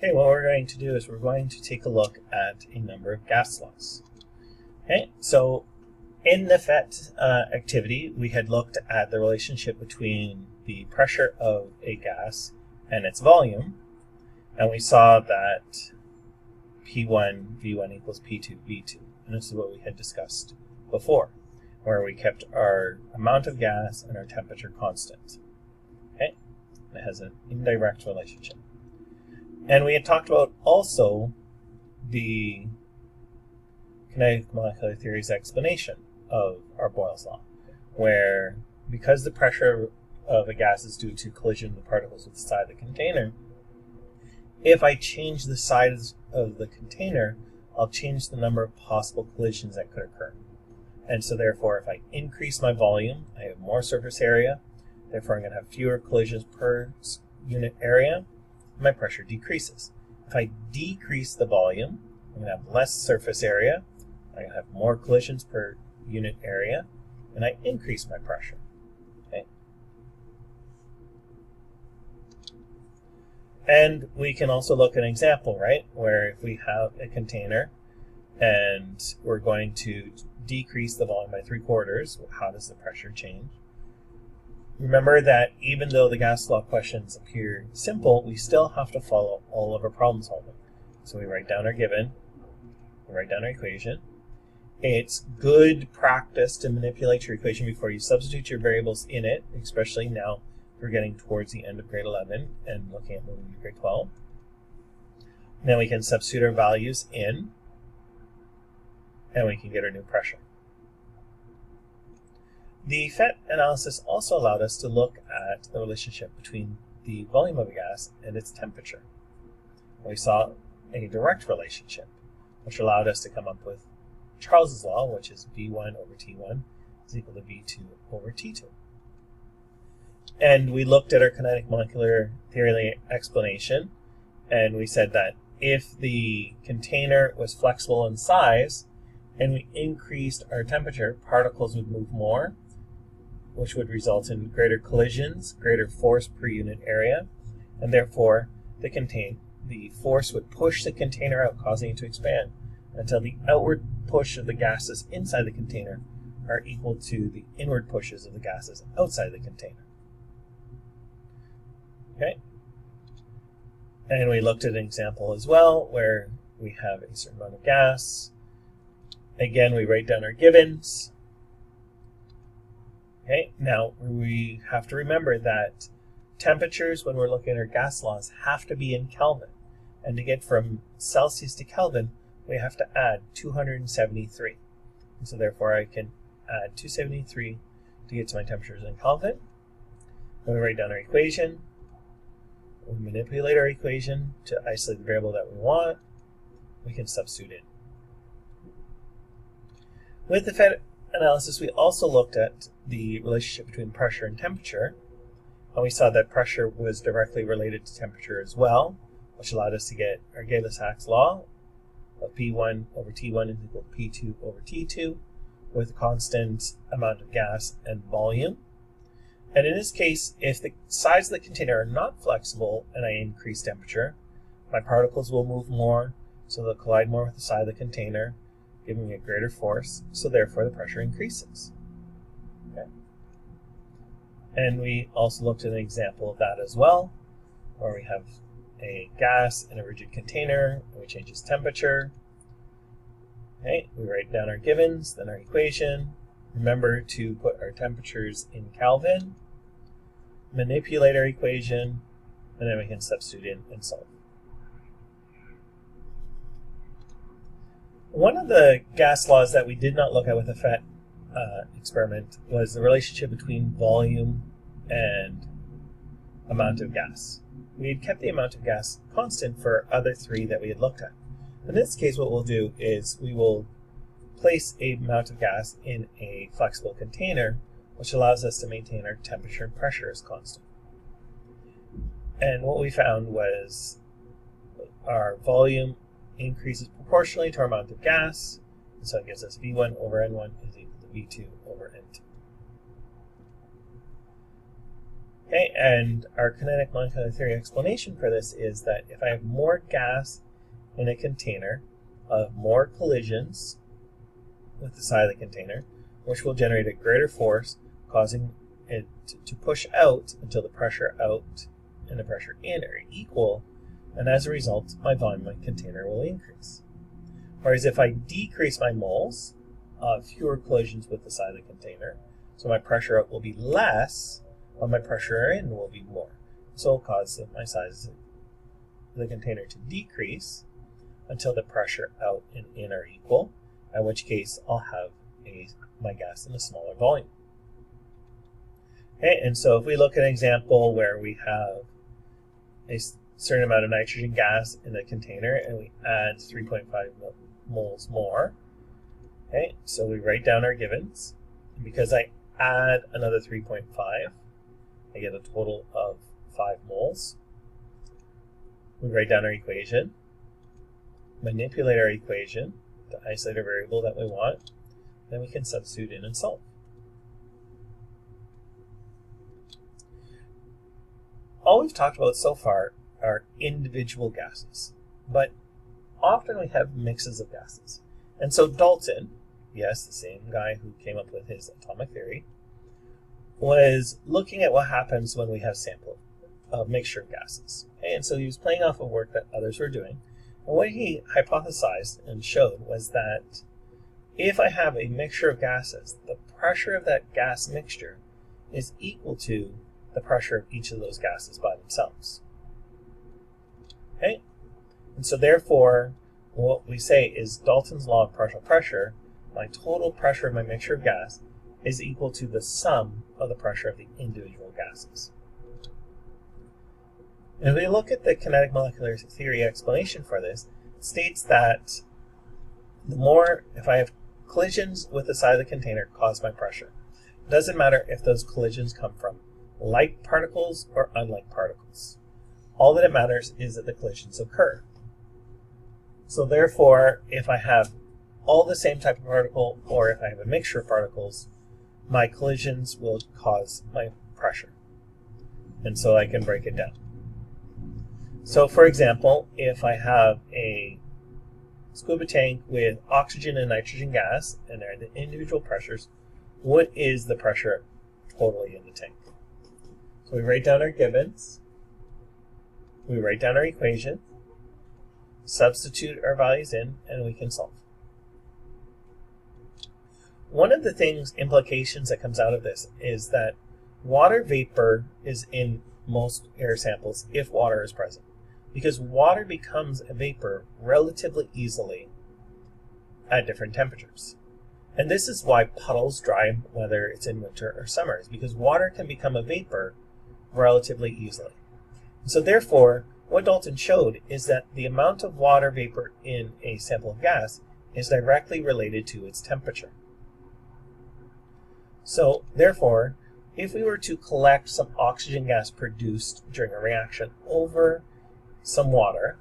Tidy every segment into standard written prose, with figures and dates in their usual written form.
Okay, what we're going to do is we're going to take a look at a number of gas laws. Okay, so in the PhET activity, we had looked at the relationship between the pressure of a gas and its volume, and we saw that P1 V1 equals P2 V2, and this is what we had discussed before, where we kept our amount of gas and our temperature constant. Okay, it has an indirect relationship. And we had talked about also the kinetic molecular theory's explanation of our Boyle's law, where because the pressure of a gas is due to collision of the particles with the side of the container, if I change the size of the container, I'll change the number of possible collisions that could occur. And so therefore, if I increase my volume, I have more surface area, therefore I'm going to have fewer collisions per unit area, my pressure decreases. If I decrease the volume, I'm going to have less surface area, I'm going to have more collisions per unit area, and I increase my pressure. Okay. And we can also look at an example, right, where if we have a container and we're going to decrease the volume by 3/4, how does the pressure change? Remember that even though the gas law questions appear simple, we still have to follow all of our problem solving. So we write down our given, we write down our equation. It's good practice to manipulate your equation before you substitute your variables in it, especially now we're getting towards the end of grade 11 and looking at moving to grade 12. Then we can substitute our values in, and we can get our new pressure. The PhET analysis also allowed us to look at the relationship between the volume of a gas and its temperature. We saw a direct relationship, which allowed us to come up with Charles's law, which is V1 over T1 is equal to V2 over T2. And we looked at our kinetic molecular theory explanation, and we said that if the container was flexible in size and we increased our temperature, particles would move more, which would result in greater collisions, greater force per unit area, and therefore the force would push the container out, causing it to expand, until the outward push of the gases inside the container are equal to the inward pushes of the gases outside the container. Okay? And we looked at an example as well where we have a certain amount of gas. Again, we write down our givens. Okay, now we have to remember that temperatures, when we're looking at our gas laws, have to be in Kelvin. And to get from Celsius to Kelvin, we have to add 273. And so therefore I can add 273 to get to my temperatures in Kelvin. When we write down our equation, we manipulate our equation to isolate the variable that we want, we can substitute in. With the PhET analysis, we also looked at the relationship between pressure and temperature, and we saw that pressure was directly related to temperature as well, which allowed us to get our Gay-Lussac's law of P1 over T1 is equal to P2 over T2 with a constant amount of gas and volume. And in this case, if the sides of the container are not flexible and I increase temperature, my particles will move more, so they'll collide more with the side of the container, giving me a greater force, so therefore the pressure increases. Okay. And we also looked at an example of that as well, where we have a gas in a rigid container, and we change its temperature. Okay, we write down our givens, then our equation. Remember to put our temperatures in Kelvin, manipulate our equation, and then we can substitute in and solve. One of the gas laws that we did not look at with the PhET experiment was the relationship between volume and amount of gas. We had kept the amount of gas constant for other three that we had looked at. In this case, what we'll do is we will place a amount of gas in a flexible container, which allows us to maintain our temperature and pressure as constant. And what we found was our volume increases proportionally to our amount of gas, and so it gives us V1 over N1 is equal to V2 over N2. Okay, and our kinetic molecular theory explanation for this is that if I have more gas in a container, more collisions with the side of the container, which will generate a greater force, causing it to push out until the pressure out and the pressure in are equal, and as a result, my volume of my container will increase. Whereas if I decrease my moles, fewer collisions with the side of the container, so my pressure out will be less, but my pressure in will be more. So it'll cause my size of the container to decrease until the pressure out and in are equal, in which case I'll have my gas in a smaller volume. Okay, and so if we look at an example where we have a certain amount of nitrogen gas in the container and we add 3.5 moles more, okay, so we write down our givens. And because I add another 3.5, I get a total of 5 moles. We write down our equation, manipulate our equation to isolate a variable that we want, then we can substitute in and solve. All we've talked about so far are individual gases, but often we have mixes of gases. And so Dalton, yes, the same guy who came up with his atomic theory, was looking at what happens when we have a mixture of gases. Okay, and so he was playing off of work that others were doing. And what he hypothesized and showed was that if I have a mixture of gases, the pressure of that gas mixture is equal to the pressure of each of those gases by themselves. Okay? And so therefore, what we say is Dalton's law of partial pressure, my total pressure of my mixture of gas is equal to the sum of the pressure of the individual gases. And if we look at the kinetic molecular theory explanation for this, it states that if I have collisions with the side of the container cause my pressure. It doesn't matter if those collisions come from like particles or unlike particles. All that it matters is that the collisions occur. So therefore, if I have all the same type of particle or if I have a mixture of particles, my collisions will cause my pressure. And so I can break it down. So for example, if I have a scuba tank with oxygen and nitrogen gas, and they're the individual pressures, what is the pressure totally in the tank? So we write down our givens, we write down our equation, substitute our values in, and we can solve. One of the implications that comes out of this is that water vapor is in most air samples if water is present, because water becomes a vapor relatively easily at different temperatures. And this is why puddles dry whether it's in winter or summer, is because water can become a vapor relatively easily. So therefore, what Dalton showed is that the amount of water vapor in a sample of gas is directly related to its temperature. So therefore, if we were to collect some oxygen gas produced during a reaction over some water,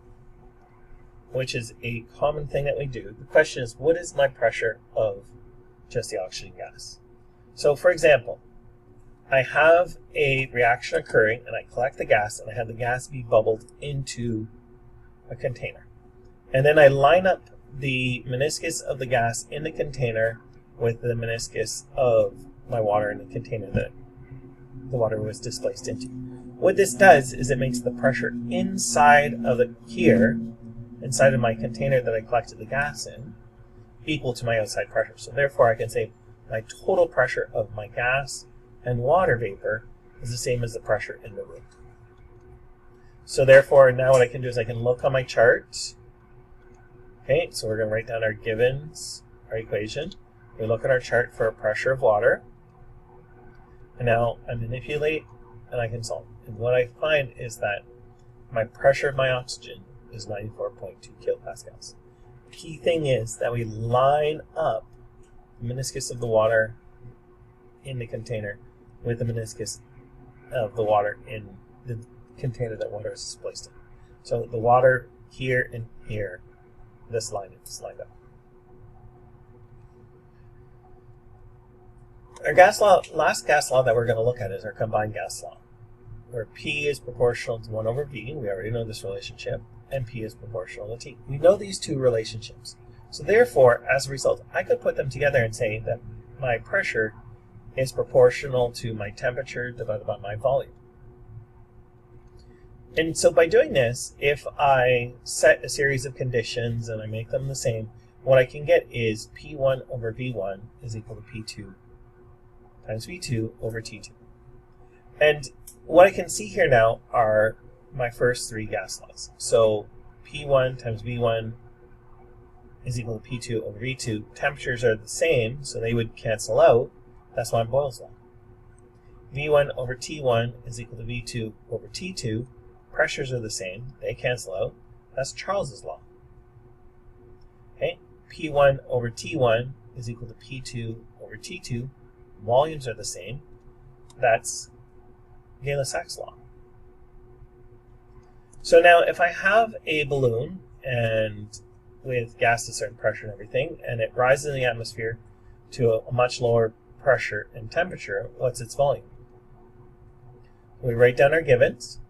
which is a common thing that we do, the question is, what is my pressure of just the oxygen gas? So for example, I have a reaction occurring and I collect the gas and I have the gas be bubbled into a container. And then I line up the meniscus of the gas in the container with the meniscus of my water in the container that the water was displaced into. What this does is it makes the pressure inside of inside of my container that I collected the gas in, equal to my outside pressure. So therefore I can say my total pressure of my gas and water vapor is the same as the pressure in the room. So therefore now what I can do is I can look on my chart. Okay, so we're going to write down our givens, our equation. We look at our chart for a pressure of water. And now I manipulate and I can solve. And what I find is that my pressure of my oxygen is 94.2 kilopascals. The key thing is that we line up the meniscus of the water in the container with the meniscus of the water in the container that water is displaced in. So the water here and here, this line is lined up. Our last gas law that we're going to look at is our combined gas law. where P is proportional to 1 over V. We already know this relationship. And P is proportional to T. We know these two relationships. So therefore, as a result, I could put them together and say that my pressure is proportional to my temperature divided by my volume. And so by doing this, if I set a series of conditions and I make them the same, what I can get is P1 over V1 is equal to P2 times V2 over T2. And what I can see here now are my first three gas laws. So P1 times V1 is equal to P2 over V2. Temperatures are the same, so they would cancel out. That's why Boyle's law. V1 over T1 is equal to V2 over T2. Pressures are the same, they cancel out. That's Charles's law. Okay, P1 over T1 is equal to P2 over T2. Volumes are the same. That's Gay-Lussac's law. So now if I have a balloon and with gas to a certain pressure and everything, and it rises in the atmosphere to a much lower pressure and temperature, what's its volume? We write down our givens.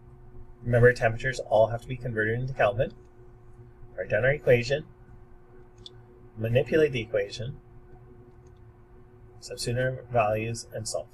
Remember, temperatures all have to be converted into Kelvin. Write down our equation. Manipulate the equation. Substitute our values and solve.